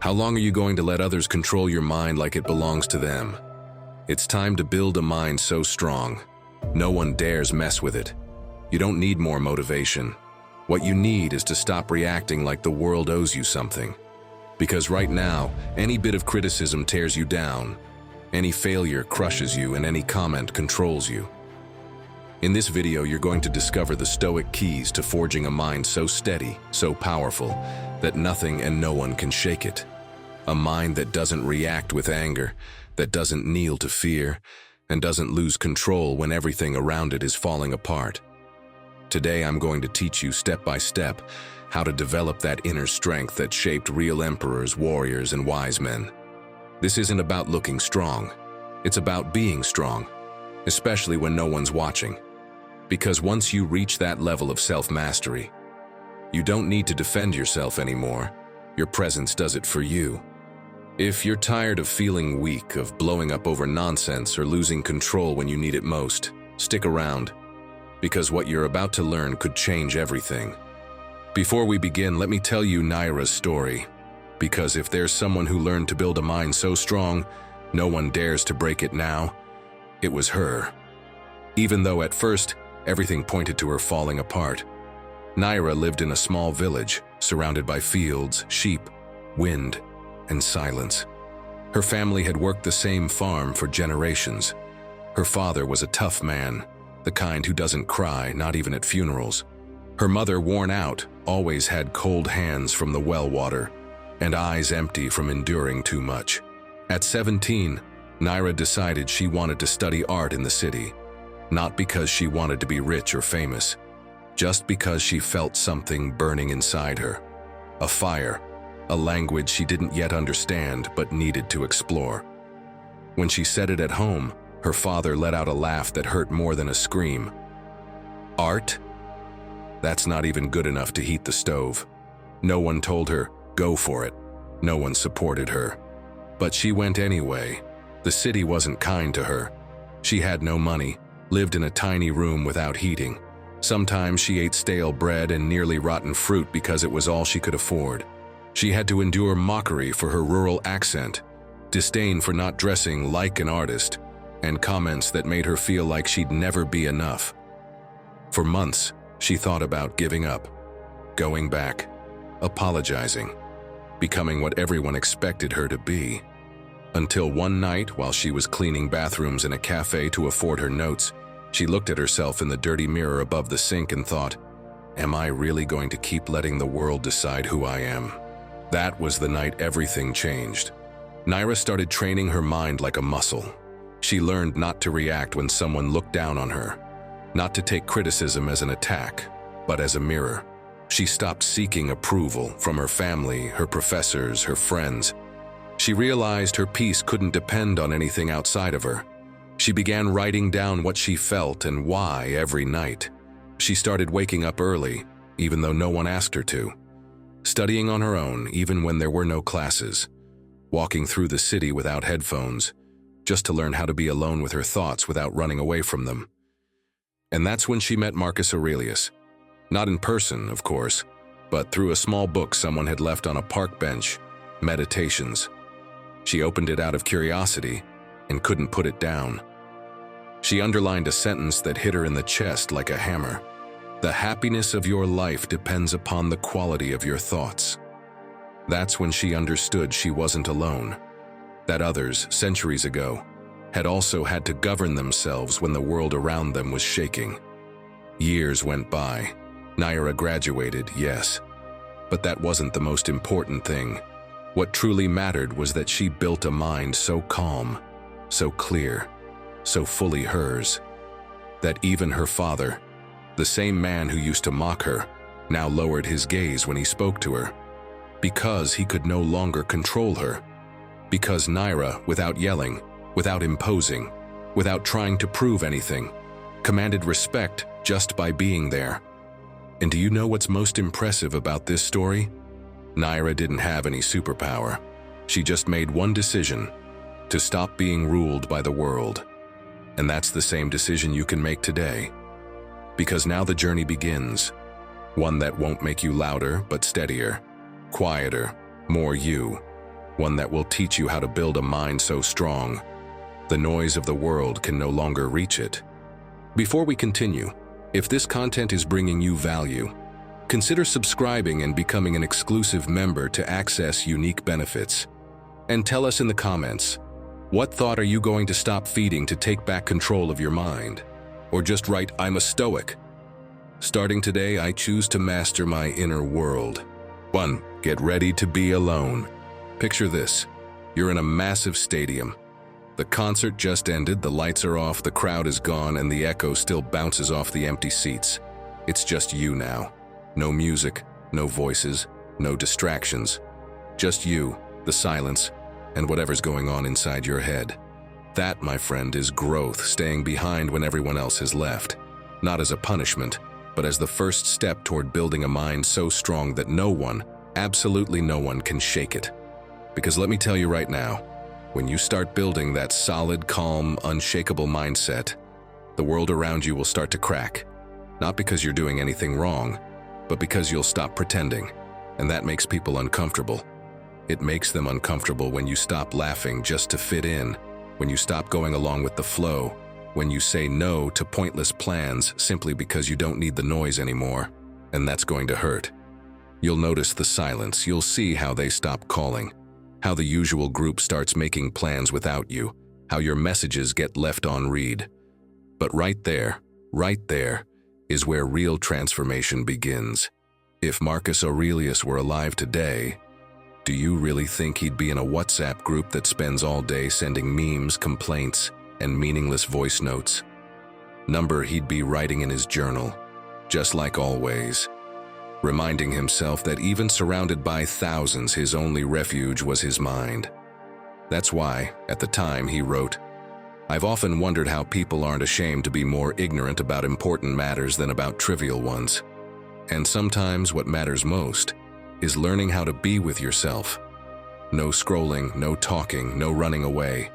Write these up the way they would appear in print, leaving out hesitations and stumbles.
How long are you going to let others control your mind like it belongs to them? It's time to build a mind so strong, no one dares mess with it. You don't need more motivation. What you need is to stop reacting like the world owes you something. Because right now, any bit of criticism tears you down, any failure crushes you, and any comment controls you. In this video, you're going to discover the Stoic keys to forging a mind so steady, so powerful, that nothing and no one can shake it. A mind that doesn't react with anger, that doesn't kneel to fear, and doesn't lose control when everything around it is falling apart. Today, I'm going to teach you step by step how to develop that inner strength that shaped real emperors, warriors, and wise men. This isn't about looking strong. It's about being strong, especially when no one's watching. Because once you reach that level of self-mastery, you don't need to defend yourself anymore. Your presence does it for you. If you're tired of feeling weak, of blowing up over nonsense or losing control when you need it most, stick around, because what you're about to learn could change everything. Before we begin, let me tell you Naira's story, because if there's someone who learned to build a mind so strong, no one dares to break it now, it was her. Even though at first, everything pointed to her falling apart. Naira lived in a small village, surrounded by fields, sheep, wind, and silence. Her family had worked the same farm for generations. Her father was a tough man, the kind who doesn't cry, not even at funerals. Her mother, worn out, always had cold hands from the well water and eyes empty from enduring too much. At 17, Naira decided she wanted to study art in the city, not because she wanted to be rich or famous, just because she felt something burning inside her. A fire, a language she didn't yet understand but needed to explore. When she said it at home, her father let out a laugh that hurt more than a scream. Art? That's not even good enough to heat the stove. No one told her, go for it. No one supported her. But she went anyway. The city wasn't kind to her. She had no money, lived in a tiny room without heating. Sometimes she ate stale bread and nearly rotten fruit because it was all she could afford. She had to endure mockery for her rural accent, disdain for not dressing like an artist, and comments that made her feel like she'd never be enough. For months, she thought about giving up, going back, apologizing, becoming what everyone expected her to be. Until one night, while she was cleaning bathrooms in a cafe to afford her notes, she looked at herself in the dirty mirror above the sink and thought, am I really going to keep letting the world decide who I am? That was the night everything changed. Naira started training her mind like a muscle. She learned not to react when someone looked down on her, not to take criticism as an attack, but as a mirror. She stopped seeking approval from her family, her professors, her friends. She realized her peace couldn't depend on anything outside of her. She began writing down what she felt and why every night. She started waking up early, even though no one asked her to. Studying on her own, even when there were no classes. Walking through the city without headphones, just to learn how to be alone with her thoughts without running away from them. And that's when she met Marcus Aurelius. Not in person, of course, but through a small book someone had left on a park bench, Meditations. She opened it out of curiosity and couldn't put it down. She underlined a sentence that hit her in the chest like a hammer. The happiness of your life depends upon the quality of your thoughts. That's when she understood she wasn't alone, that others, centuries ago, had also had to govern themselves when the world around them was shaking. Years went by. Naira graduated, yes, but that wasn't the most important thing. What truly mattered was that she built a mind so calm, so clear, so fully hers, that even her father, the same man who used to mock her, now lowered his gaze when he spoke to her, because he could no longer control her. Because Naira, without yelling, without imposing, without trying to prove anything, commanded respect just by being there. And do you know what's most impressive about this story? Naira didn't have any superpower. She just made one decision: to stop being ruled by the world. And that's the same decision you can make today. Because now the journey begins. One that won't make you louder, but steadier, quieter, more you. one that will teach you how to build a mind so strong, the noise of the world can no longer reach it. Before we continue, if this content is bringing you value, consider subscribing and becoming an exclusive member to access unique benefits. And tell us in the comments, what thought are you going to stop feeding to take back control of your mind? Or just write, "I'm a Stoic." Starting today, I choose to master my inner world. 1. Get ready to be alone. Picture this. You're in a massive stadium. The concert just ended, the lights are off, the crowd is gone, and the echo still bounces off the empty seats. It's just you now. No music, no voices, no distractions. Just you, the silence, and whatever's going on inside your head. That, my friend, is growth, staying behind when everyone else has left. Not as a punishment, but as the first step toward building a mind so strong that no one, absolutely no one, can shake it. Because let me tell you right now, when you start building that solid, calm, unshakable mindset, the world around you will start to crack. Not because you're doing anything wrong, but because you'll stop pretending, and that makes people uncomfortable. It makes them uncomfortable when you stop laughing just to fit in, when you stop going along with the flow, when you say no to pointless plans simply because you don't need the noise anymore, and that's going to hurt. You'll notice the silence, you'll see how they stop calling, how the usual group starts making plans without you, how your messages get left on read. But right there is where real transformation begins. If Marcus Aurelius were alive today, do you really think he'd be in a WhatsApp group that spends all day sending memes, complaints, and meaningless voice notes? He'd be writing in his journal, just like always, reminding himself that even surrounded by thousands, his only refuge was his mind. That's why, at the time, he wrote, "I've often wondered how people aren't ashamed to be more ignorant about important matters than about trivial ones. And sometimes what matters most is learning how to be with yourself. No scrolling, no talking, no running away.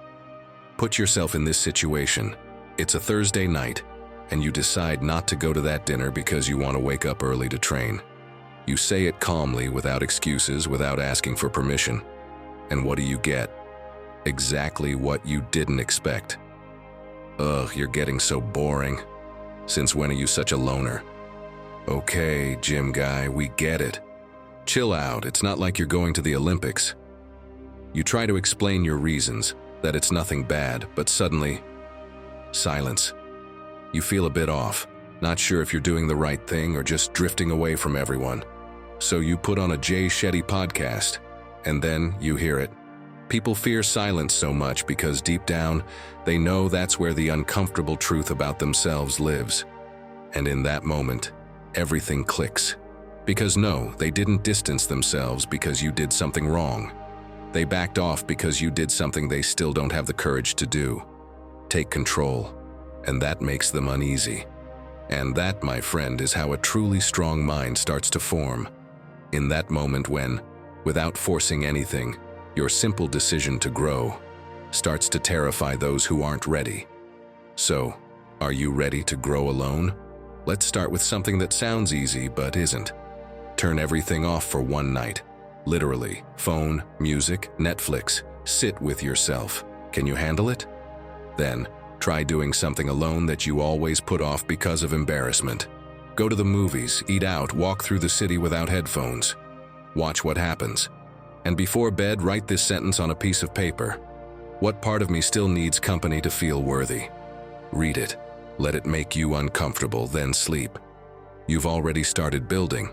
Put yourself in this situation. It's a Thursday night, and you decide not to go to that dinner because you want to wake up early to train. You say it calmly, without excuses, without asking for permission. And what do you get? Exactly what you didn't expect. Ugh, you're getting so boring. Since when are you such a loner? Okay, gym guy, we get it. Chill out, it's not like you're going to the Olympics." You try to explain your reasons, that it's nothing bad, but suddenly, silence. You feel a bit off, not sure if you're doing the right thing or just drifting away from everyone. So you put on a Jay Shetty podcast, and then you hear it. People fear silence so much because deep down, they know that's where the uncomfortable truth about themselves lives. And in that moment, everything clicks. Because no, they didn't distance themselves because you did something wrong. They backed off because you did something they still don't have the courage to do. Take control, and that makes them uneasy. And that, my friend, is how a truly strong mind starts to form. In that moment when, without forcing anything, your simple decision to grow starts to terrify those who aren't ready. So, are you ready to grow alone? Let's start with something that sounds easy but isn't. Turn everything off for one night. Literally, phone, music, Netflix. Sit with yourself. Can you handle it? Then, try doing something alone that you always put off because of embarrassment. Go to the movies, eat out, walk through the city without headphones. Watch what happens. And before bed, write this sentence on a piece of paper. What part of me still needs company to feel worthy? Read it. Let it make you uncomfortable, then sleep. You've already started building.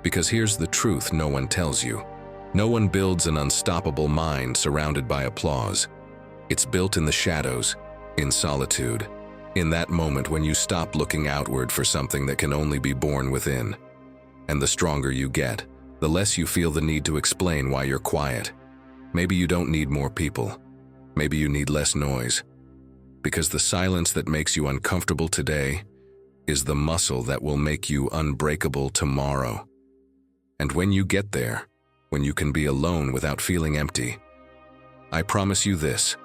Because here's the truth no one tells you. No one builds an unstoppable mind surrounded by applause. It's built in the shadows, in solitude, in that moment when you stop looking outward for something that can only be born within. And the stronger you get, the less you feel the need to explain why you're quiet. Maybe you don't need more people. Maybe you need less noise. Because the silence that makes you uncomfortable today is the muscle that will make you unbreakable tomorrow. And when you get there, when you can be alone without feeling empty, I promise you this: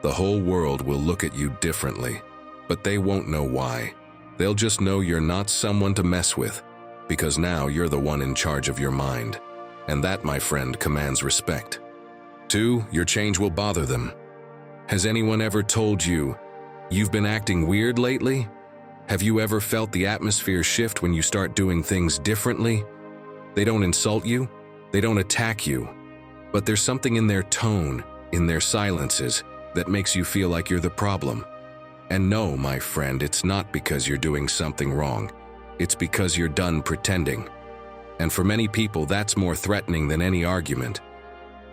the whole world will look at you differently, but they won't know why. They'll just know you're not someone to mess with, because now you're the one in charge of your mind. And that, my friend, commands respect. 2, your change will bother them. Has anyone ever told you, you've been acting weird lately? Have you ever felt the atmosphere shift when you start doing things differently? They don't insult you, they don't attack you, but there's something in their tone, in their silences, that makes you feel like you're the problem. And no, my friend, it's not because you're doing something wrong. It's because you're done pretending. And for many people, that's more threatening than any argument.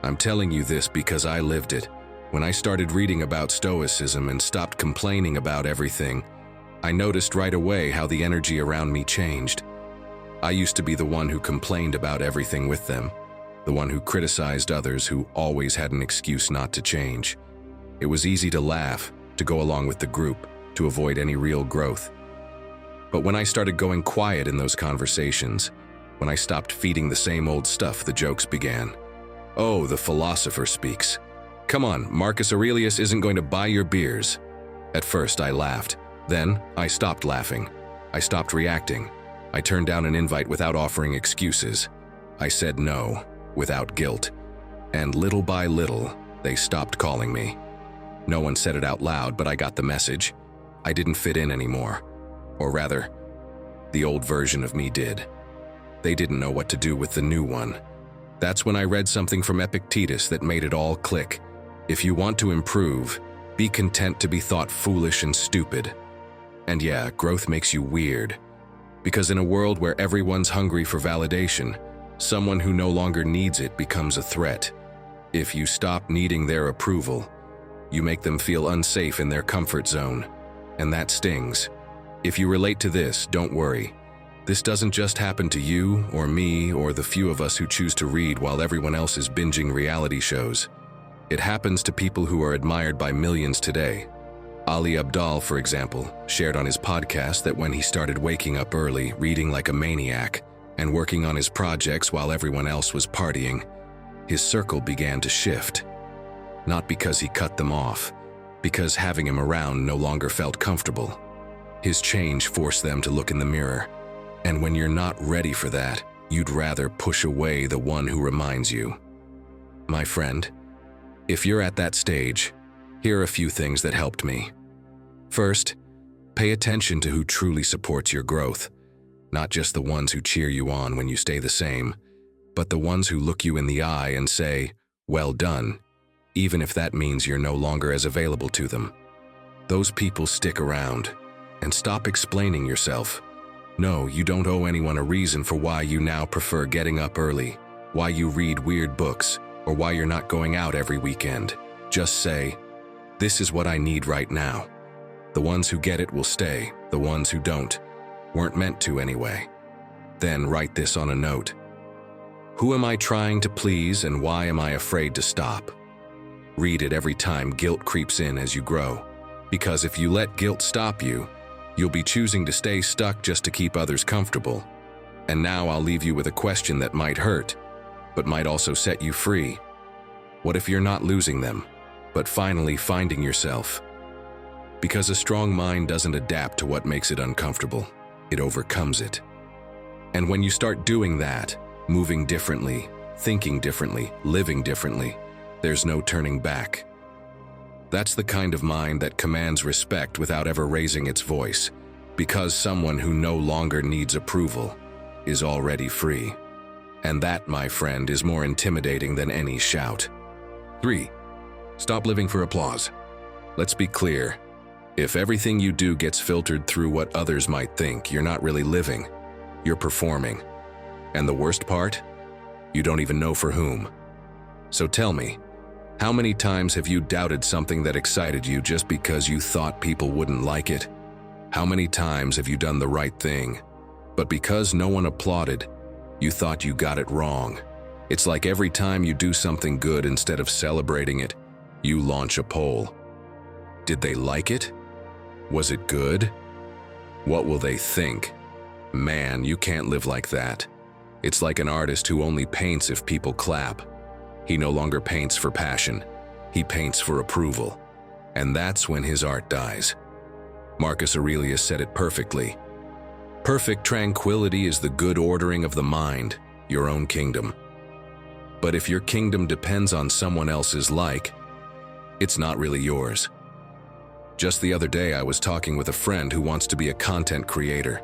I'm telling you this because I lived it. When I started reading about Stoicism and stopped complaining about everything, I noticed right away how the energy around me changed. I used to be the one who complained about everything with them, the one who criticized others who always had an excuse not to change. It was easy to laugh, to go along with the group, to avoid any real growth. But when I started going quiet in those conversations, when I stopped feeding the same old stuff, the jokes began. Oh, the philosopher speaks. Come on, Marcus Aurelius isn't going to buy your beers. At first I laughed. Then I stopped laughing. I stopped reacting. I turned down an invite without offering excuses. I said no, without guilt. And little by little, they stopped calling me. No one said it out loud, but I got the message. I didn't fit in anymore. Or rather, the old version of me did. They didn't know what to do with the new one. That's when I read something from Epictetus that made it all click. If you want to improve, be content to be thought foolish and stupid. And yeah, growth makes you weird. Because in a world where everyone's hungry for validation, someone who no longer needs it becomes a threat. If you stop needing their approval, you make them feel unsafe in their comfort zone. And that stings. If you relate to this, don't worry. This doesn't just happen to you or me or the few of us who choose to read while everyone else is binging reality shows. It happens to people who are admired by millions today. Ali Abdaal, for example, shared on his podcast that when he started waking up early, reading like a maniac, and working on his projects while everyone else was partying, his circle began to shift. Not because he cut them off, because having him around no longer felt comfortable. His change forced them to look in the mirror. And when you're not ready for that, you'd rather push away the one who reminds you. My friend, if you're at that stage, here are a few things that helped me. First, pay attention to who truly supports your growth. Not just the ones who cheer you on when you stay the same, but the ones who look you in the eye and say, well done, even if that means you're no longer as available to them. Those people stick around. And stop explaining yourself. No, you don't owe anyone a reason for why you now prefer getting up early, why you read weird books, or why you're not going out every weekend. Just say, this is what I need right now. The ones who get it will stay, the ones who don't, weren't meant to anyway. Then write this on a note. Who am I trying to please and why am I afraid to stop? Read it every time guilt creeps in as you grow. Because if you let guilt stop you, you'll be choosing to stay stuck just to keep others comfortable. And now I'll leave you with a question that might hurt, but might also set you free. What if you're not losing them, but finally finding yourself? Because a strong mind doesn't adapt to what makes it uncomfortable, it overcomes it. And when you start doing that, moving differently, thinking differently, living differently, there's no turning back. That's the kind of mind that commands respect without ever raising its voice, because someone who no longer needs approval is already free. And that, my friend, is more intimidating than any shout. 3. Stop living for applause. Let's be clear. If everything you do gets filtered through what others might think, you're not really living. You're performing. And the worst part? You don't even know for whom. So tell me, how many times have you doubted something that excited you just because you thought people wouldn't like it? How many times have you done the right thing, but because no one applauded, you thought you got it wrong? It's like every time you do something good, instead of celebrating it, you launch a poll. Did they like it? Was it good? What will they think? Man, you can't live like that. It's like an artist who only paints if people clap. He no longer paints for passion. He paints for approval. And that's when his art dies. Marcus Aurelius said it perfectly. Perfect tranquility is the good ordering of the mind, your own kingdom. But if your kingdom depends on someone else's like, it's not really yours. Just the other day, I was talking with a friend who wants to be a content creator.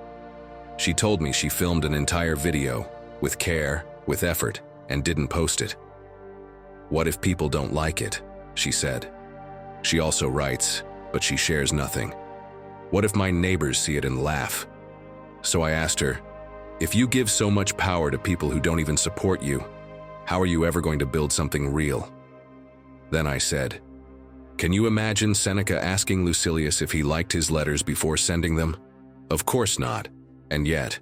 She told me she filmed an entire video, with care, with effort, and didn't post it. What if people don't like it? She said. She also writes, but she shares nothing. What if my neighbors see it and laugh? So I asked her, if you give so much power to people who don't even support you, how are you ever going to build something real? Then I said, can you imagine Seneca asking Lucilius if he liked his letters before sending them? Of course not. And yet,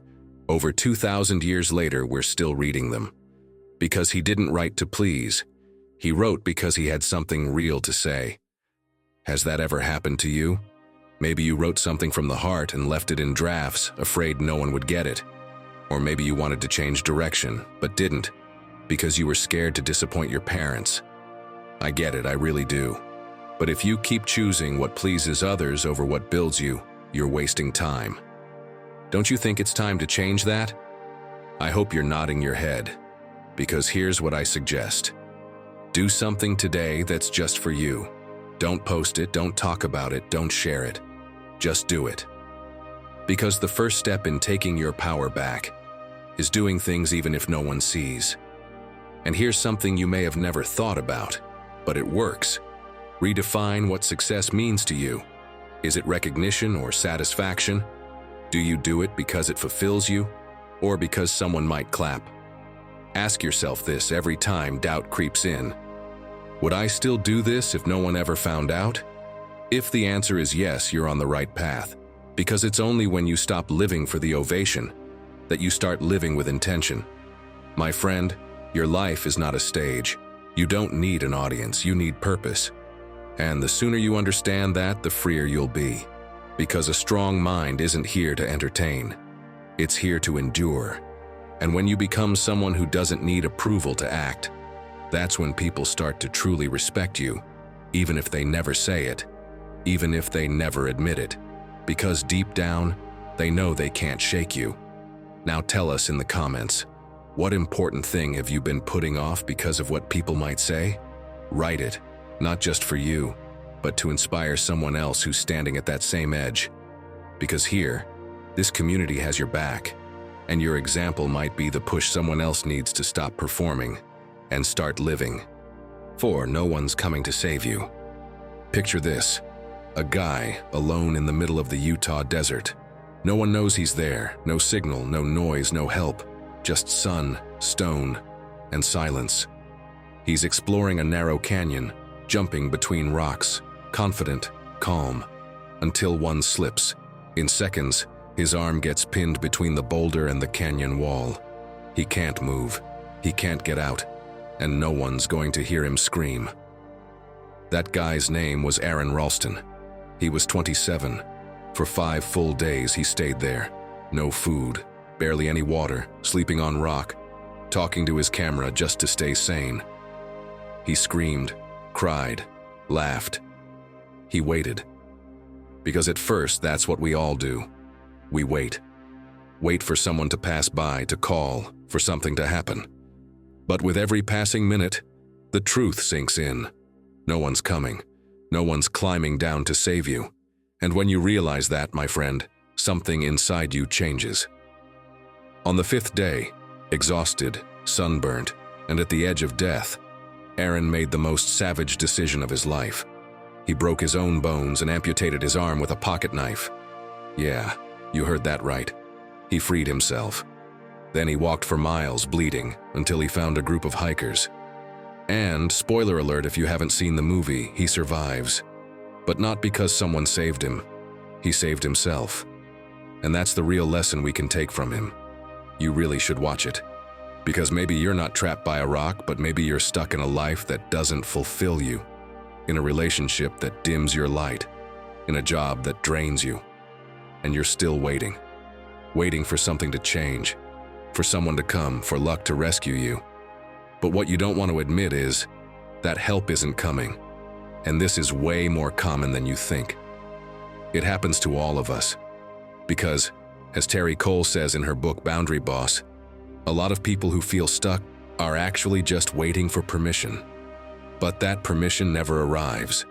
over 2,000 years later, we're still reading them. Because he didn't write to please. He wrote because he had something real to say. Has that ever happened to you? Maybe you wrote something from the heart and left it in drafts, afraid no one would get it. Or maybe you wanted to change direction, but didn't, because you were scared to disappoint your parents. I get it, I really do. But if you keep choosing what pleases others over what builds you, you're wasting time. Don't you think it's time to change that? I hope you're nodding your head, because here's what I suggest. Do something today that's just for you. Don't post it, don't talk about it, don't share it. Just do it. Because the first step in taking your power back is doing things even if no one sees. And here's something you may have never thought about, but it works. Redefine what success means to you. Is it recognition or satisfaction? Do you do it because it fulfills you, or because someone might clap? Ask yourself this every time doubt creeps in. Would I still do this if no one ever found out? If the answer is yes, you're on the right path, because it's only when you stop living for the ovation that you start living with intention. My friend, your life is not a stage. You don't need an audience, you need purpose. And the sooner you understand that, the freer you'll be. Because a strong mind isn't here to entertain. It's here to endure. And when you become someone who doesn't need approval to act, that's when people start to truly respect you, even if they never say it, even if they never admit it, because deep down, they know they can't shake you. Now tell us in the comments, what important thing have you been putting off because of what people might say? Write it, not just for you, but to inspire someone else who's standing at that same edge. Because here, this community has your back, and your example might be the push someone else needs to stop performing and start living. For no one's coming to save you. Picture this, a guy alone in the middle of the Utah desert. No one knows he's there, no signal, no noise, no help, just sun, stone, and silence. He's exploring a narrow canyon, jumping between rocks, confident, calm, until one slips. In seconds, his arm gets pinned between the boulder and the canyon wall. He can't move, he can't get out, and no one's going to hear him scream. That guy's name was Aaron Ralston. He was 27. For 5 full days he stayed there. No food, barely any water, sleeping on rock, talking to his camera just to stay sane. He screamed, cried, laughed. He waited. Because at first, that's what we all do. We wait. Wait for someone to pass by, to call, for something to happen. But with every passing minute, the truth sinks in. No one's coming. No one's climbing down to save you. And when you realize that, my friend, something inside you changes. On the 5th day, exhausted, sunburnt, and at the edge of death, Aaron made the most savage decision of his life. He broke his own bones and amputated his arm with a pocket knife. Yeah, you heard that right. He freed himself. Then he walked for miles, bleeding, until he found a group of hikers. And, spoiler alert if you haven't seen the movie, he survives. But not because someone saved him. He saved himself. And that's the real lesson we can take from him. You really should watch it. Because maybe you're not trapped by a rock, but maybe you're stuck in a life that doesn't fulfill you. In a relationship that dims your light. In a job that drains you. And you're still waiting. Waiting for something to change. For someone to come, for luck to rescue you. But what you don't want to admit is that help isn't coming. And this is way more common than you think. It happens to all of us. Because, as Terry Cole says in her book Boundary Boss, a lot of people who feel stuck are actually just waiting for permission. But that permission never arrives.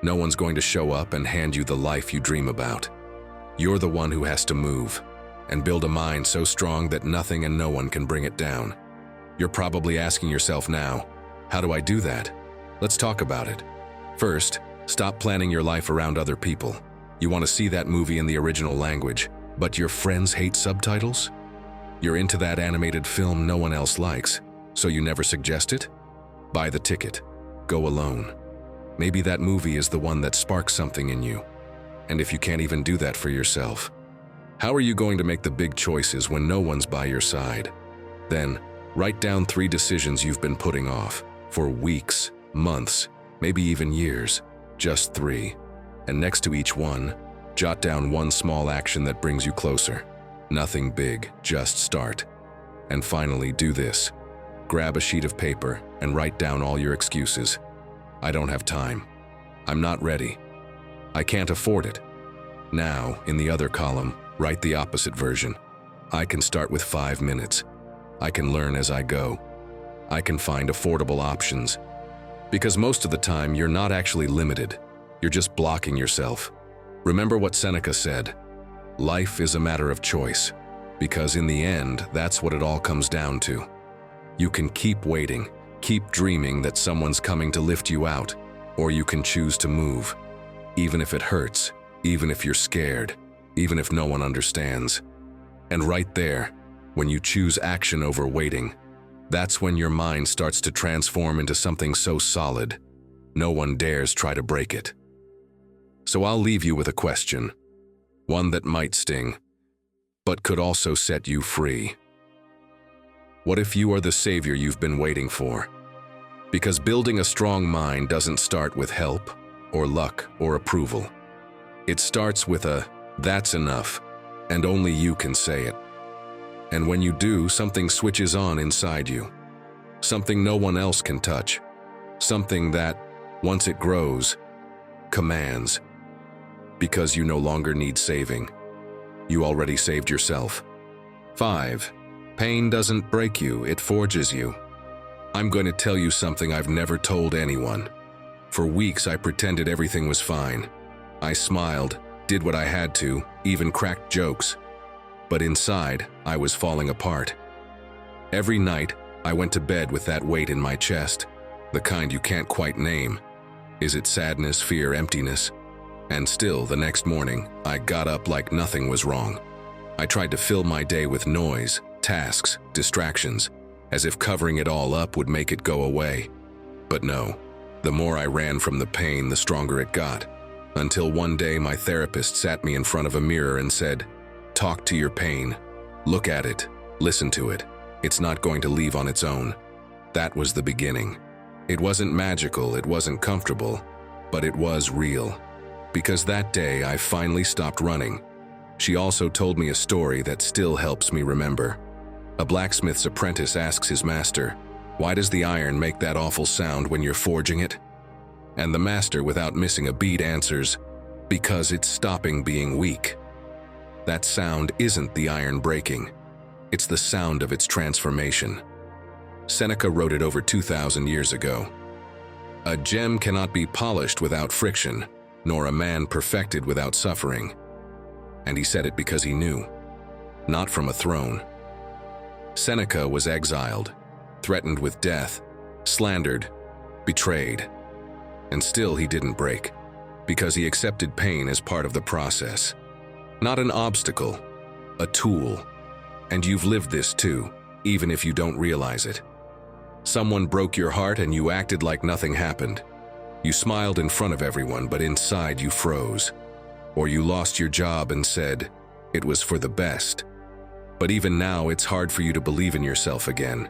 No one's going to show up and hand you the life you dream about. You're the one who has to move and build a mind so strong that nothing and no one can bring it down. You're probably asking yourself now, how do I do that? Let's talk about it. First, stop planning your life around other people. You want to see that movie in the original language, but your friends hate subtitles? You're into that animated film no one else likes, so you never suggest it? Buy the ticket. Go alone. Maybe that movie is the one that sparks something in you. And if you can't even do that for yourself, how are you going to make the big choices when no one's by your side? Then, write down 3 decisions you've been putting off for weeks, months, maybe even years. Just 3. And next to each one, jot down 1 small action that brings you closer. Nothing big, just start. And finally, do this. Grab a sheet of paper and write down all your excuses. I don't have time. I'm not ready. I can't afford it. Now, in the other column, write the opposite version. I can start with 5 minutes. I can learn as I go. I can find affordable options. Because most of the time, you're not actually limited. You're just blocking yourself. Remember what Seneca said, life is a matter of choice, because in the end, that's what it all comes down to. You can keep waiting, keep dreaming that someone's coming to lift you out, or you can choose to move, even if it hurts, even if you're scared, even if no one understands. And right there, when you choose action over waiting, that's when your mind starts to transform into something so solid, no one dares try to break it. So I'll leave you with a question, one that might sting, but could also set you free. What if you are the savior you've been waiting for? Because building a strong mind doesn't start with help, or luck, or approval. It starts with a, that's enough, and only you can say it. And when you do, something switches on inside you. Something no one else can touch. Something that, once it grows, commands. Because you no longer need saving. You already saved yourself. 5. Pain doesn't break you, it forges you. I'm going to tell you something I've never told anyone. For weeks I pretended everything was fine. I smiled, did what I had to, even cracked jokes. But inside, I was falling apart. Every night, I went to bed with that weight in my chest, the kind you can't quite name. Is it sadness, fear, emptiness? And still, the next morning, I got up like nothing was wrong. I tried to fill my day with noise, tasks, distractions, as if covering it all up would make it go away. But no, the more I ran from the pain, the stronger it got. Until one day my therapist sat me in front of a mirror and said, talk to your pain. Look at it. Listen to it. It's not going to leave on its own. That was the beginning. It wasn't magical, it wasn't comfortable, but it was real. Because that day I finally stopped running. She also told me a story that still helps me remember. A blacksmith's apprentice asks his master, why does the iron make that awful sound when you're forging it? And the master, without missing a beat, answers, because it's stopping being weak. That sound isn't the iron breaking. It's the sound of its transformation. Seneca wrote it over 2,000 years ago. A gem cannot be polished without friction, nor a man perfected without suffering. And he said it because he knew, not from a throne. Seneca was exiled, threatened with death, slandered, betrayed. And still he didn't break, because he accepted pain as part of the process. Not an obstacle, a tool. And you've lived this too, even if you don't realize it. Someone broke your heart and you acted like nothing happened. You smiled in front of everyone, but inside you froze. Or you lost your job and said, it was for the best. But even now, it's hard for you to believe in yourself again.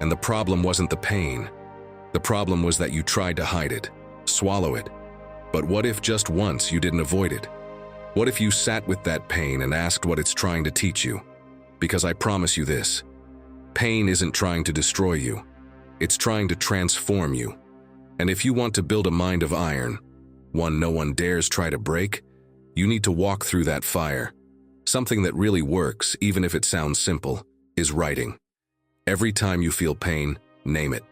And the problem wasn't the pain. The problem was that you tried to hide it, swallow it. But what if just once you didn't avoid it? What if you sat with that pain and asked what it's trying to teach you? Because I promise you this, pain isn't trying to destroy you. It's trying to transform you. And if you want to build a mind of iron, one no one dares try to break, you need to walk through that fire. Something that really works, even if it sounds simple, is writing. Every time you feel pain, name it.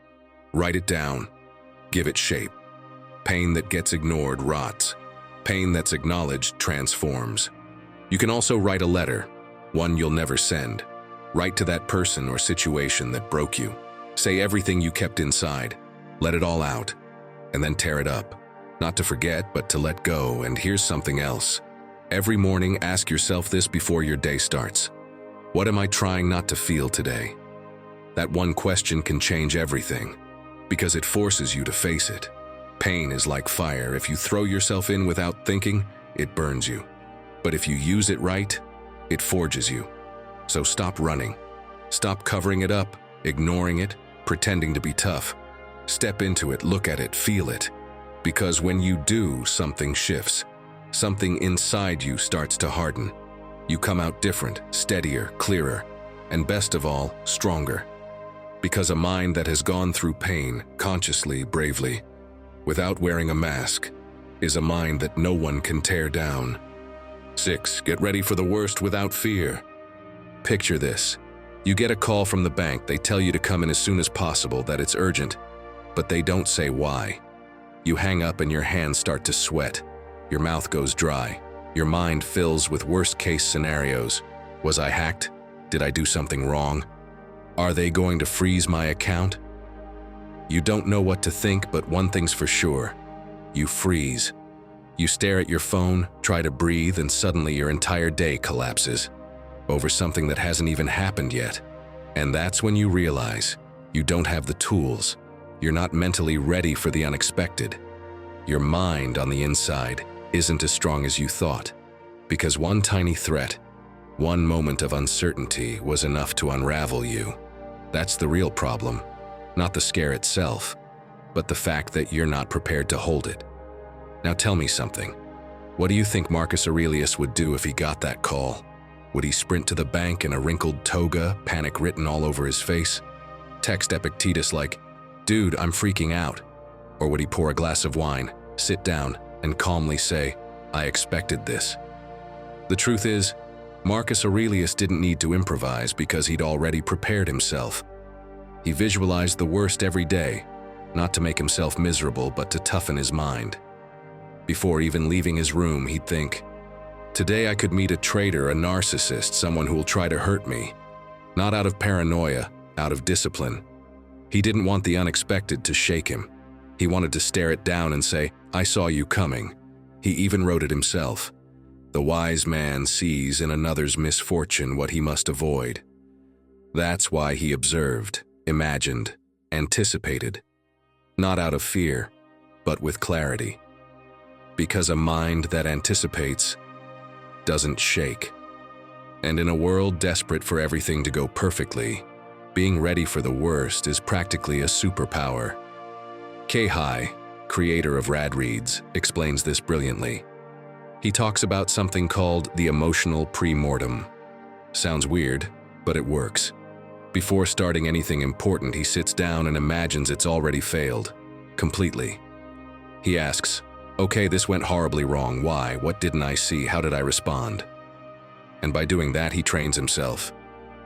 Write it down. Give it shape. Pain that gets ignored rots. Pain that's acknowledged transforms. You can also write a letter, one you'll never send. Write to that person or situation that broke you. Say everything you kept inside. Let it all out, and then tear it up. Not to forget, but to let go. And here's something else. Every morning, ask yourself this before your day starts. What am I trying not to feel today? That one question can change everything, because it forces you to face it. Pain is like fire. If you throw yourself in without thinking, it burns you. But if you use it right, it forges you. So stop running. Stop covering it up, ignoring it, pretending to be tough. Step into it, look at it, feel it. Because when you do, something shifts. Something inside you starts to harden. You come out different, steadier, clearer, and best of all, stronger. Because a mind that has gone through pain, consciously, bravely, without wearing a mask, is a mind that no one can tear down. 6. Get ready for the worst without fear. Picture this. You get a call from the bank. They tell you to come in as soon as possible, that it's urgent, but they don't say why. You hang up and your hands start to sweat. Your mouth goes dry. Your mind fills with worst-case scenarios. Was I hacked? Did I do something wrong? Are they going to freeze my account? You don't know what to think, but one thing's for sure. You freeze. You stare at your phone, try to breathe, and suddenly your entire day collapses over something that hasn't even happened yet. And that's when you realize you don't have the tools. You're not mentally ready for the unexpected. Your mind on the inside isn't as strong as you thought, because one tiny threat, one moment of uncertainty was enough to unravel you. That's the real problem, not the scare itself, but the fact that you're not prepared to hold it. Now tell me something. What do you think Marcus Aurelius would do if he got that call? Would he sprint to the bank in a wrinkled toga, panic written all over his face? Text Epictetus like, "Dude, I'm freaking out." Or would he pour a glass of wine, sit down, and calmly say, "I expected this"? The truth is, Marcus Aurelius didn't need to improvise because he'd already prepared himself. He visualized the worst every day, not to make himself miserable, but to toughen his mind. Before even leaving his room, he'd think, "Today I could meet a traitor, a narcissist, someone who will try to hurt me." Not out of paranoia, out of discipline. He didn't want the unexpected to shake him. He wanted to stare it down and say, "I saw you coming." He even wrote it himself. The wise man sees in another's misfortune what he must avoid. That's why he observed, imagined, anticipated. Not out of fear, but with clarity. Because a mind that anticipates doesn't shake. And in a world desperate for everything to go perfectly, being ready for the worst is practically a superpower. Kai, creator of Rad Reads, explains this brilliantly. He talks about something called the emotional pre-mortem. Sounds weird, but it works. Before starting anything important, he sits down and imagines it's already failed, completely. He asks, "Okay, this went horribly wrong. Why? What didn't I see? How did I respond?" And by doing that, he trains himself.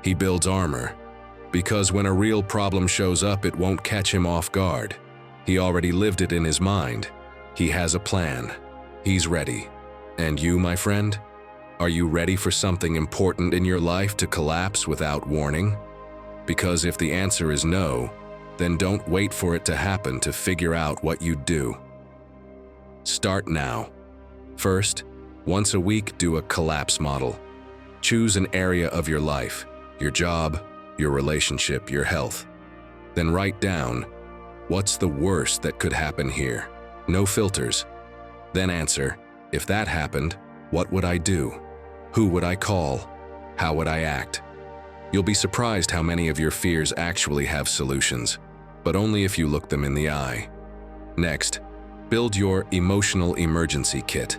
He builds armor, because when a real problem shows up, it won't catch him off guard. He already lived it in his mind. He has a plan. He's ready. And you, my friend? Are you ready for something important in your life to collapse without warning? Because if the answer is no, then don't wait for it to happen to figure out what you'd do. Start now. First, once a week, do a collapse model. Choose an area of your life, your job, your relationship, your health. Then write down, what's the worst that could happen here? No filters. Then answer, if that happened, what would I do? Who would I call? How would I act? You'll be surprised how many of your fears actually have solutions, but only if you look them in the eye. Next, build your emotional emergency kit.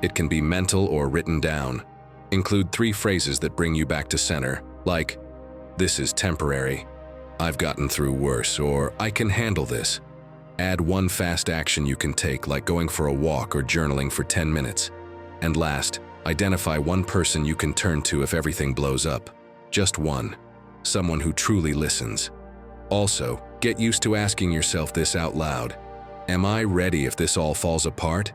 It can be mental or written down. Include 3 phrases that bring you back to center, like, "This is temporary," "I've gotten through worse," or "I can handle this." Add one fast action you can take, like going for a walk or journaling for 10 minutes. And last, identify one person you can turn to if everything blows up. Just one. someone who truly listens. Also, get used to asking yourself this out loud. Am I ready if this all falls apart?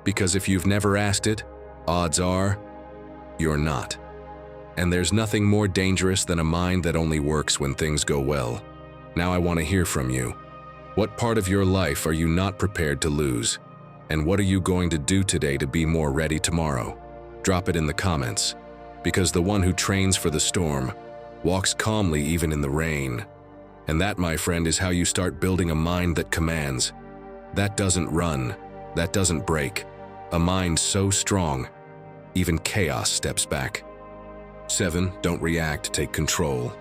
Because if you've never asked it, odds are you're not. And there's nothing more dangerous than a mind that only works when things go well. Now I want to hear from you. What part of your life are you not prepared to lose? And what are you going to do today to be more ready tomorrow? Drop it in the comments. Because the one who trains for the storm walks calmly even in the rain. And that, my friend, is how you start building a mind that commands. That doesn't run, that doesn't break. A mind so strong, even chaos steps back. 7. Don't react, take control.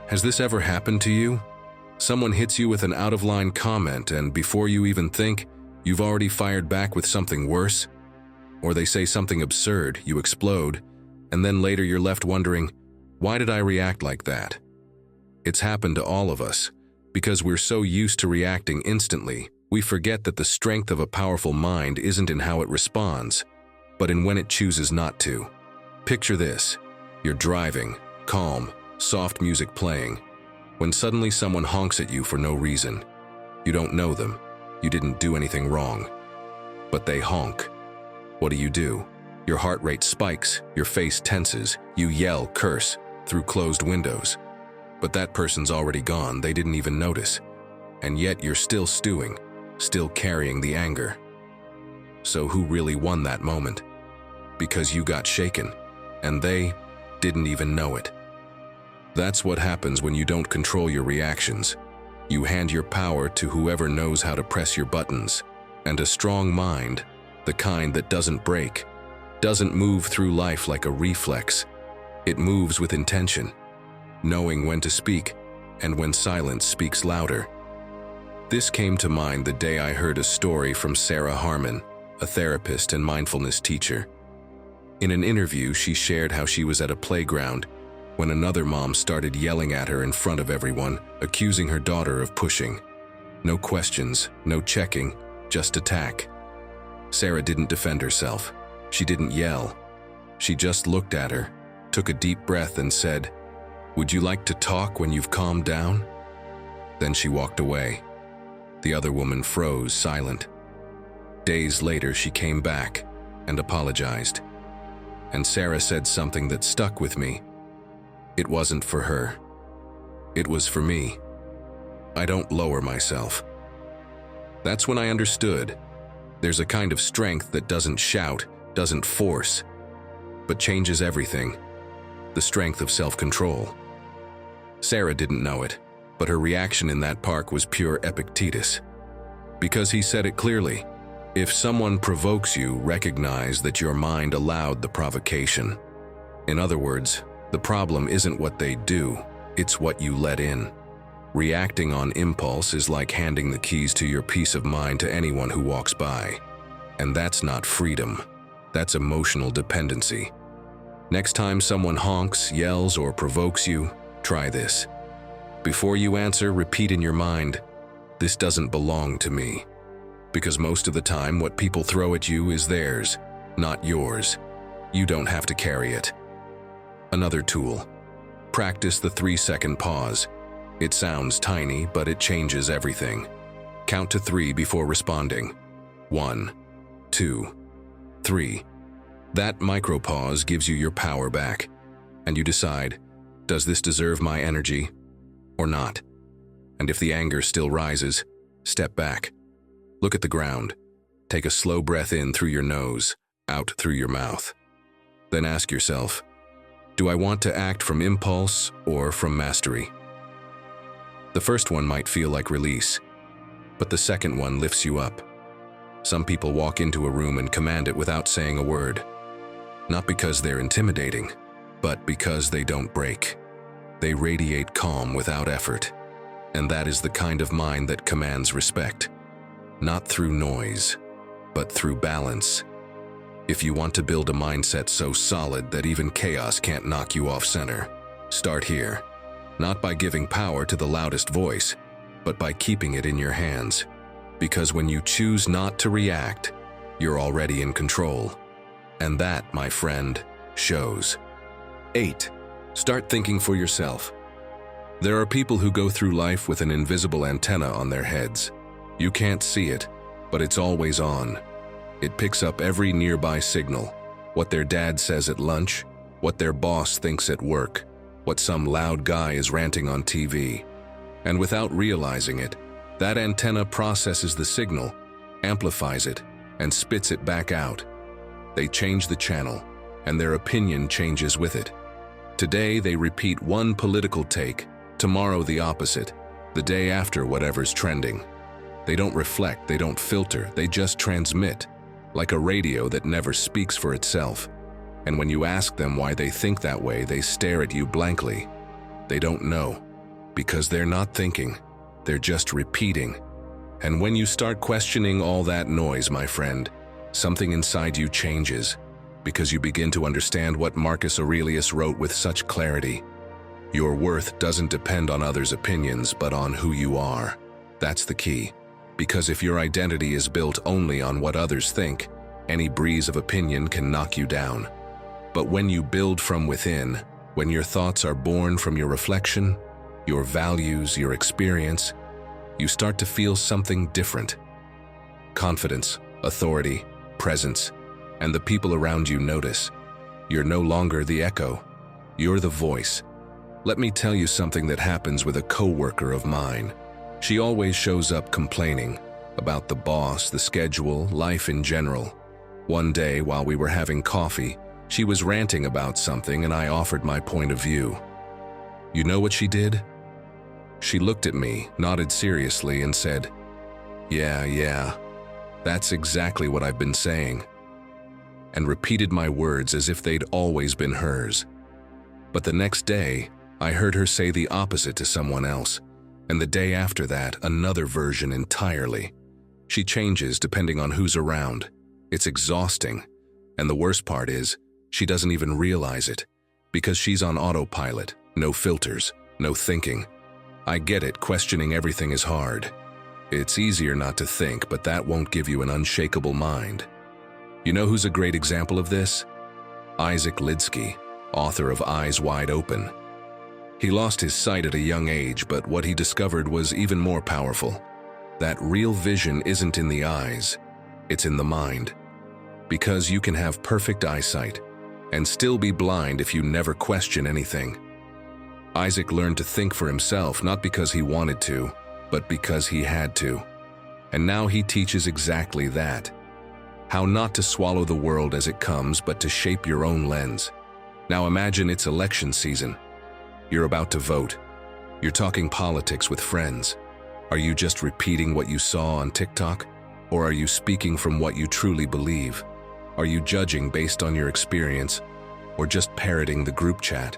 Has this ever happened to you? Someone hits you with an out-of-line comment, and before you even think, you've already fired back with something worse? Or they say something absurd, you explode, and then later you're left wondering, why did I react like that? It's happened to all of us. Because we're so used to reacting instantly, we forget that the strength of a powerful mind isn't in how it responds, but in when it chooses not to. Picture this. You're driving, calm, soft music playing, when suddenly someone honks at you for no reason. You don't know them. You didn't do anything wrong. But they honk. What do? Your heart rate spikes, your face tenses, you yell, curse, through closed windows. But that person's already gone, they didn't even notice. And yet you're still stewing, still carrying the anger. So who really won that moment? Because you got shaken, and they didn't even know it. That's what happens when you don't control your reactions. You hand your power to whoever knows how to press your buttons. And a strong mind, the kind that doesn't break, doesn't move through life like a reflex. It moves with intention, knowing when to speak and when silence speaks louder. This came to mind the day I heard a story from Sarah Harmon, a therapist and mindfulness teacher. In an interview, she shared how she was at a playground when another mom started yelling at her in front of everyone, accusing her daughter of pushing. No questions, no checking, just attack. Sarah didn't defend herself. She didn't yell. She just looked at her, took a deep breath and said, "Would you like to talk when you've calmed down?" Then she walked away. The other woman froze, silent. Days later, she came back and apologized. And Sarah said something that stuck with me. It wasn't for her. It was for me. I don't lower myself. That's when I understood. There's a kind of strength that doesn't shout, doesn't force, but changes everything. The strength of self-control. Sarah didn't know it, but her reaction in that park was pure Epictetus. Because he said it clearly. If someone provokes you, recognize that your mind allowed the provocation. In other words, the problem isn't what they do, it's what you let in. Reacting on impulse is like handing the keys to your peace of mind to anyone who walks by. And that's not freedom, that's emotional dependency. Next time someone honks, yells, or provokes you, try this. Before you answer, repeat in your mind, "This doesn't belong to me." Because most of the time, what people throw at you is theirs, not yours. You don't have to carry it. Another tool. Practice the 3-second pause. It sounds tiny, but it changes everything. Count to 3 before responding. 1, 2, 3. That micro-pause gives you your power back, and you decide, does this deserve my energy or not? And if the anger still rises, step back. Look at the ground. Take a slow breath in through your nose, out through your mouth. Then ask yourself, do I want to act from impulse or from mastery? The first one might feel like release, but the second one lifts you up. Some people walk into a room and command it without saying a word. Not because they're intimidating, but because they don't break. They radiate calm without effort. And that is the kind of mind that commands respect. Not through noise, but through balance. If you want to build a mindset so solid that even chaos can't knock you off center, start here. Not by giving power to the loudest voice, but by keeping it in your hands. Because when you choose not to react, you're already in control. And that, my friend, shows. 8. Start thinking for yourself. There are people who go through life with an invisible antenna on their heads. You can't see it, but it's always on. It picks up every nearby signal, what their dad says at lunch, what their boss thinks at work, what some loud guy is ranting on TV. And without realizing it, that antenna processes the signal, amplifies it, and spits it back out. They change the channel, and their opinion changes with it. Today they repeat one political take, tomorrow the opposite, the day after whatever's trending. They don't reflect, they don't filter, they just transmit, like a radio that never speaks for itself. And when you ask them why they think that way, they stare at you blankly. They don't know, because they're not thinking, they're just repeating. And when you start questioning all that noise, my friend, something inside you changes, because you begin to understand what Marcus Aurelius wrote with such clarity. Your worth doesn't depend on others' opinions, but on who you are. That's the key. Because if your identity is built only on what others think, any breeze of opinion can knock you down. But when you build from within, when your thoughts are born from your reflection, your values, your experience, you start to feel something different. Confidence, authority, presence, and the people around you notice. You're no longer the echo, you're the voice. Let me tell you something that happens with a coworker of mine. She always shows up complaining about the boss, the schedule, life in general. One day, while we were having coffee, she was ranting about something and I offered my point of view. You know what she did? She looked at me, nodded seriously, and said, Yeah, that's exactly what I've been saying," and repeated my words as if they'd always been hers. But the next day, I heard her say the opposite to someone else, and the day after that, another version entirely. She changes depending on who's around. It's exhausting, and the worst part is, she doesn't even realize it, because she's on autopilot, no filters, no thinking. I get it, questioning everything is hard. It's easier not to think, but that won't give you an unshakable mind. You know who's a great example of this? Isaac Lidsky, author of Eyes Wide Open. He lost his sight at a young age, but what he discovered was even more powerful. That real vision isn't in the eyes, it's in the mind. Because you can have perfect eyesight and still be blind if you never question anything. Isaac learned to think for himself, not because he wanted to, but because he had to. And now he teaches exactly that. How not to swallow the world as it comes, but to shape your own lens. Now imagine it's election season. You're about to vote. You're talking politics with friends. Are you just repeating what you saw on TikTok? Or are you speaking from what you truly believe? Are you judging based on your experience, or just parroting the group chat?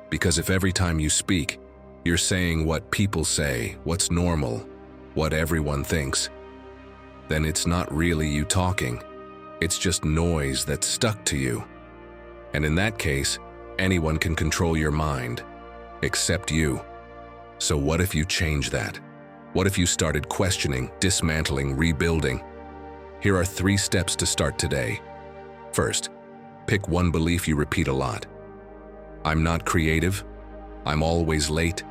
Because if every time you speak, you're saying what people say, what's normal, what everyone thinks, then it's not really you talking. It's just noise that's stuck to you. And in that case, anyone can control your mind, except you. So what if you change that? What if you started questioning, dismantling, rebuilding? Here are 3 steps to start today. First, pick one belief you repeat a lot. I'm not creative. I'm always late.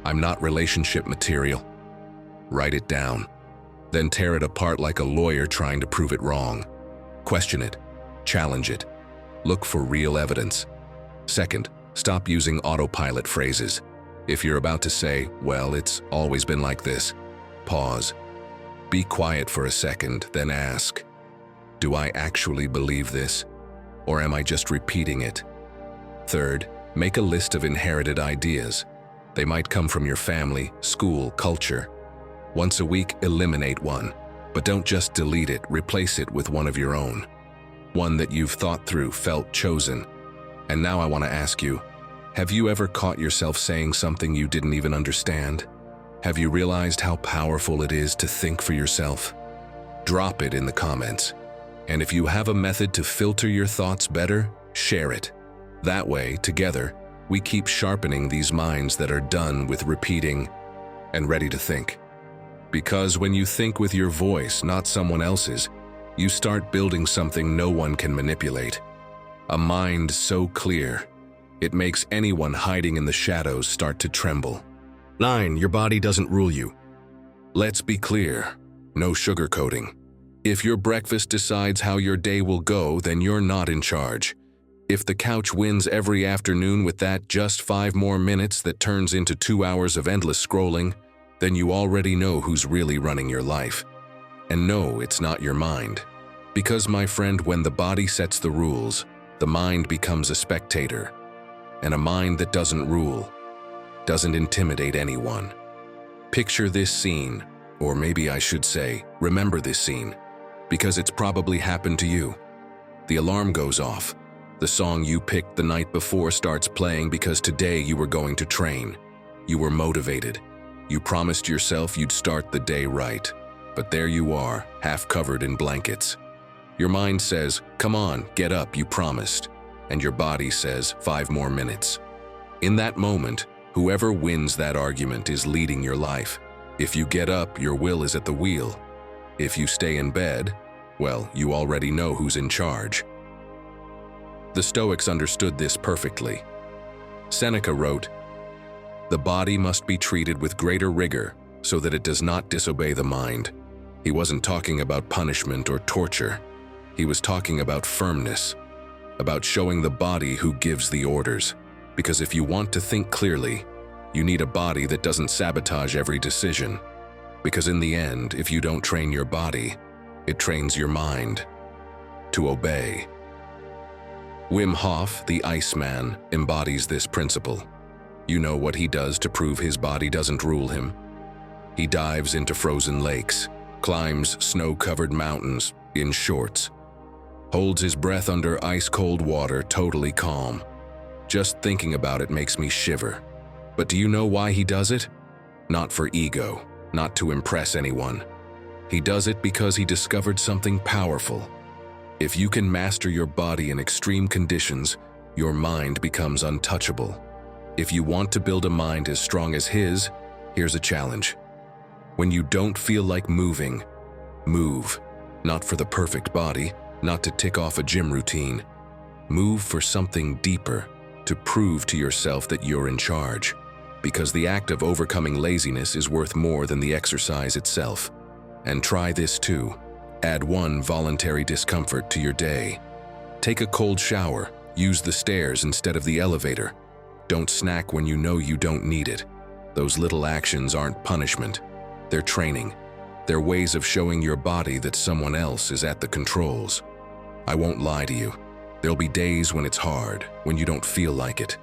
I'm not relationship material. Write it down. Then tear it apart like a lawyer trying to prove it wrong. Question it. Challenge it. Look for real evidence. Second, stop using autopilot phrases. If you're about to say, well, it's always been like this, pause. Be quiet for a second, then ask, do I actually believe this? Or am I just repeating it? Third, make a list of inherited ideas. They might come from your family, school, culture. Once a week, eliminate one. But don't just delete it, replace it with one of your own. One that you've thought through, felt, chosen. And now I want to ask you, have you ever caught yourself saying something you didn't even understand? Have you realized how powerful it is to think for yourself? Drop it in the comments. And if you have a method to filter your thoughts better, share it. That way, together, we keep sharpening these minds that are done with repeating and ready to think. Because when you think with your voice, not someone else's, you start building something no one can manipulate. A mind so clear, It makes anyone hiding in the shadows start to tremble. 9. Your body doesn't rule you. Let's be clear, no sugarcoating. If your breakfast decides how your day will go, then you're not in charge. If the couch wins every afternoon with that just 5 more minutes that turns into 2 hours of endless scrolling, then you already know who's really running your life. And no, it's not your mind. Because, my friend, when the body sets the rules, the mind becomes a spectator. And a mind that doesn't rule, doesn't intimidate anyone. Picture this scene, or maybe I should say, remember this scene, because it's probably happened to you. The alarm goes off. The song you picked the night before starts playing because today you were going to train. You were motivated. You promised yourself you'd start the day right. But there you are, half covered in blankets. Your mind says, "Come on, get up, you promised." And your body says, 5 more minutes. In that moment, whoever wins that argument is leading your life. If you get up, your will is at the wheel. If you stay in bed, well, you already know who's in charge. The Stoics understood this perfectly. Seneca wrote, "The body must be treated with greater rigor so that it does not disobey the mind." He wasn't talking about punishment or torture. He was talking about firmness, about showing the body who gives the orders. Because if you want to think clearly, you need a body that doesn't sabotage every decision. Because in the end, if you don't train your body, it trains your mind to obey. Wim Hof, the Iceman, embodies this principle. You know what he does to prove his body doesn't rule him. He dives into frozen lakes, climbs snow-covered mountains in shorts, holds his breath under ice-cold water, totally calm. Just thinking about it makes me shiver. But do you know why he does it? Not for ego, not to impress anyone. He does it because he discovered something powerful. If you can master your body in extreme conditions, your mind becomes untouchable. If you want to build a mind as strong as his, here's a challenge. When you don't feel like moving, move. Not for the perfect body, not to tick off a gym routine. Move for something deeper, to prove to yourself that you're in charge. Because the act of overcoming laziness is worth more than the exercise itself. And try this too. Add 1 voluntary discomfort to your day. Take a cold shower. Use the stairs instead of the elevator. Don't snack when you know you don't need it. Those little actions aren't punishment. They're training. They're ways of showing your body that someone else is at the controls. I won't lie to you. There'll be days when it's hard, when you don't feel like it.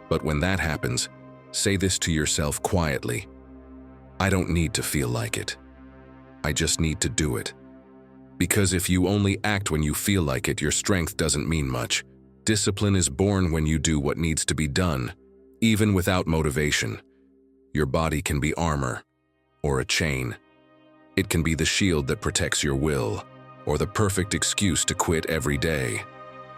But when that happens, say this to yourself quietly. I don't need to feel like it. I just need to do it. Because if you only act when you feel like it, your strength doesn't mean much. Discipline is born when you do what needs to be done, even without motivation. Your body can be armor, or a chain. It can be the shield that protects your will, or the perfect excuse to quit every day.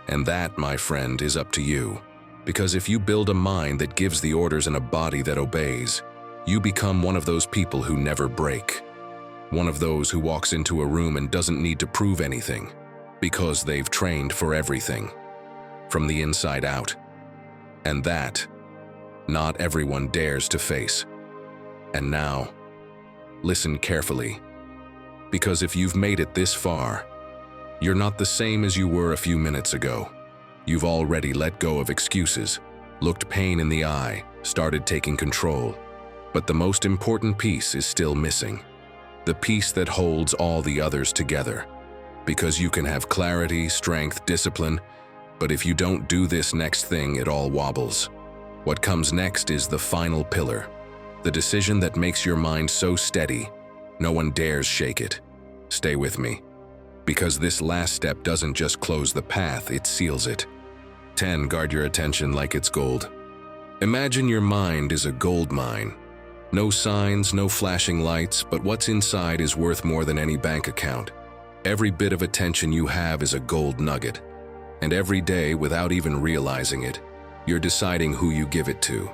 And that, my friend, is up to you. Because if you build a mind that gives the orders and a body that obeys, you become one of those people who never break. One of those who walks into a room and doesn't need to prove anything, because they've trained for everything, from the inside out. And that, not everyone dares to face. And now, listen carefully. Because if you've made it this far, you're not the same as you were a few minutes ago. You've already let go of excuses, looked pain in the eye, started taking control. But the most important piece is still missing. The piece that holds all the others together. Because you can have clarity, strength, discipline, but if you don't do this next thing, it all wobbles. What comes next is the final pillar. The decision that makes your mind so steady, no one dares shake it. Stay with me. Because this last step doesn't just close the path, it seals it. 10. Guard your attention like it's gold. Imagine your mind is a gold mine. No signs, no flashing lights, but what's inside is worth more than any bank account. Every bit of attention you have is a gold nugget. And every day, without even realizing it, you're deciding who you give it to.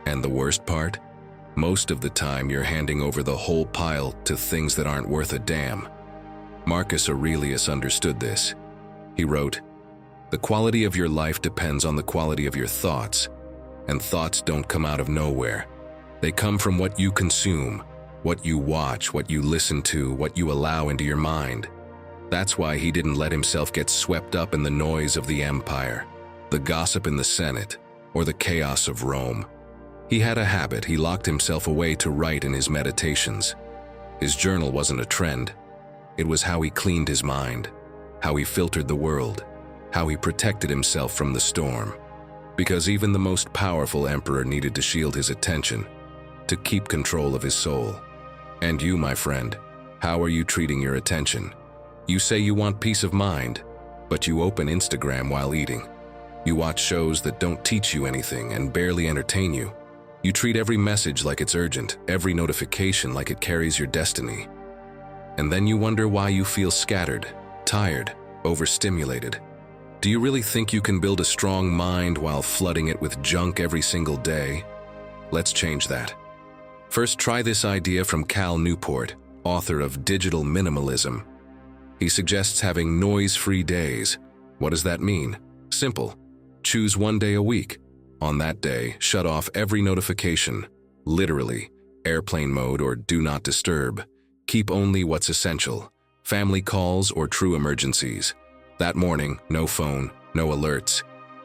And the worst part? Most of the time, you're handing over the whole pile to things that aren't worth a damn. Marcus Aurelius understood this. He wrote, The quality of your life depends on the quality of your thoughts, and thoughts don't come out of nowhere. They come from what you consume, what you watch, what you listen to, what you allow into your mind. That's why he didn't let himself get swept up in the noise of the empire, the gossip in the Senate, or the chaos of Rome. He had a habit. He locked himself away to write in his meditations. His journal wasn't a trend. It was how he cleaned his mind, how he filtered the world, how he protected himself from the storm. Because even the most powerful emperor needed to shield his attention, to keep control of his soul. And you, my friend, how are you treating your attention? You say you want peace of mind, but you open Instagram while eating. You watch shows that don't teach you anything and barely entertain you. You treat every message like it's urgent, every notification like it carries your destiny. And then you wonder why you feel scattered, tired, overstimulated. Do you really think you can build a strong mind while flooding it with junk every single day? Let's change that. First, try this idea from Cal Newport, author of Digital Minimalism. He suggests having noise-free days. What does that mean? Simple. Choose one day a week. On that day, shut off every notification, literally, airplane mode or do not disturb. Keep only what's essential, family calls or true emergencies. That morning, no phone, no alerts.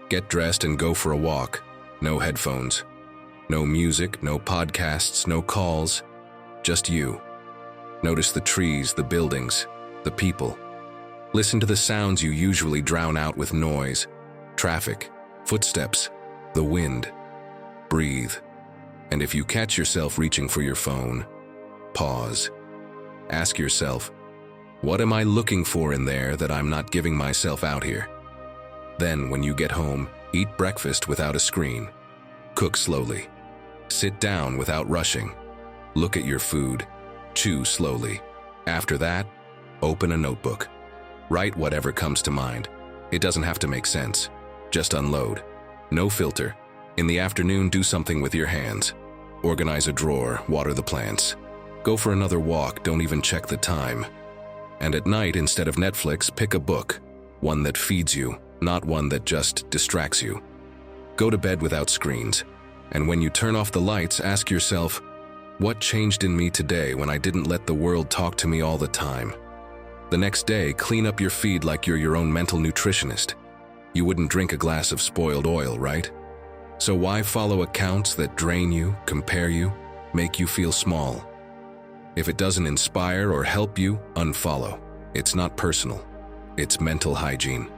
Get dressed and go for a walk. No headphones. No music, no podcasts, no calls. Just you. Notice the trees, the buildings, the people. Listen to the sounds you usually drown out with noise. Traffic, footsteps, the wind. Breathe. And if you catch yourself reaching for your phone, pause. Ask yourself, what am I looking for in there that I'm not giving myself out here? Then, when you get home, eat breakfast without a screen. Cook slowly. Sit down without rushing. Look at your food. Chew slowly. After that, open a notebook. Write whatever comes to mind. It doesn't have to make sense. Just unload. No filter. In the afternoon, do something with your hands. Organize a drawer, water the plants. Go for another walk, don't even check the time. And at night, instead of Netflix, pick a book. One that feeds you, not one that just distracts you. Go to bed without screens. And when you turn off the lights, ask yourself, what changed in me today when I didn't let the world talk to me all the time? The next day, clean up your feed like you're your own mental nutritionist. You wouldn't drink a glass of spoiled oil, right? So why follow accounts that drain you, compare you, make you feel small? If it doesn't inspire or help you, unfollow. It's not personal. It's mental hygiene.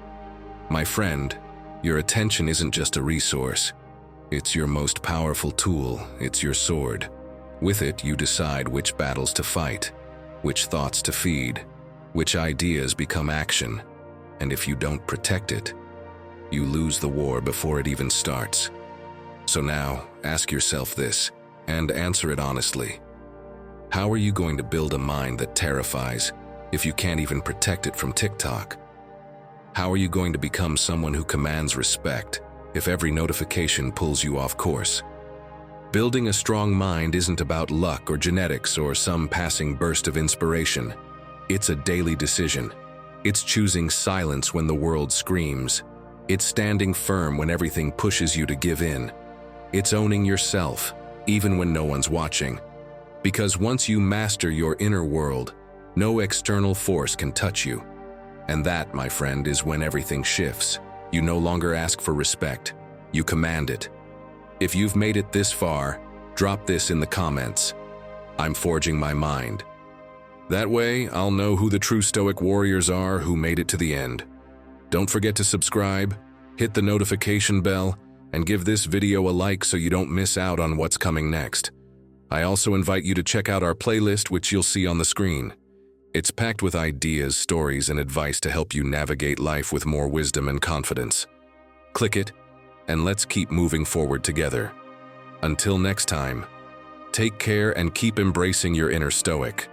My friend, your attention isn't just a resource. It's your most powerful tool. It's your sword. With it, you decide which battles to fight, which thoughts to feed, which ideas become action. And if you don't protect it, you lose the war before it even starts. So now, ask yourself this, and answer it honestly. How are you going to build a mind that terrifies if you can't even protect it from TikTok? How are you going to become someone who commands respect if every notification pulls you off course? Building a strong mind isn't about luck or genetics or some passing burst of inspiration. It's a daily decision. It's choosing silence when the world screams. It's standing firm when everything pushes you to give in. It's owning yourself, even when no one's watching. Because once you master your inner world, no external force can touch you. And that, my friend, is when everything shifts. You no longer ask for respect. You command it. If you've made it this far, drop this in the comments. I'm forging my mind. That way, I'll know who the true Stoic warriors are who made it to the end. Don't forget to subscribe, hit the notification bell, and give this video a like so you don't miss out on what's coming next. I also invite you to check out our playlist, which you'll see on the screen. It's packed with ideas, stories, and advice to help you navigate life with more wisdom and confidence. Click it, and let's keep moving forward together. Until next time, take care and keep embracing your inner Stoic.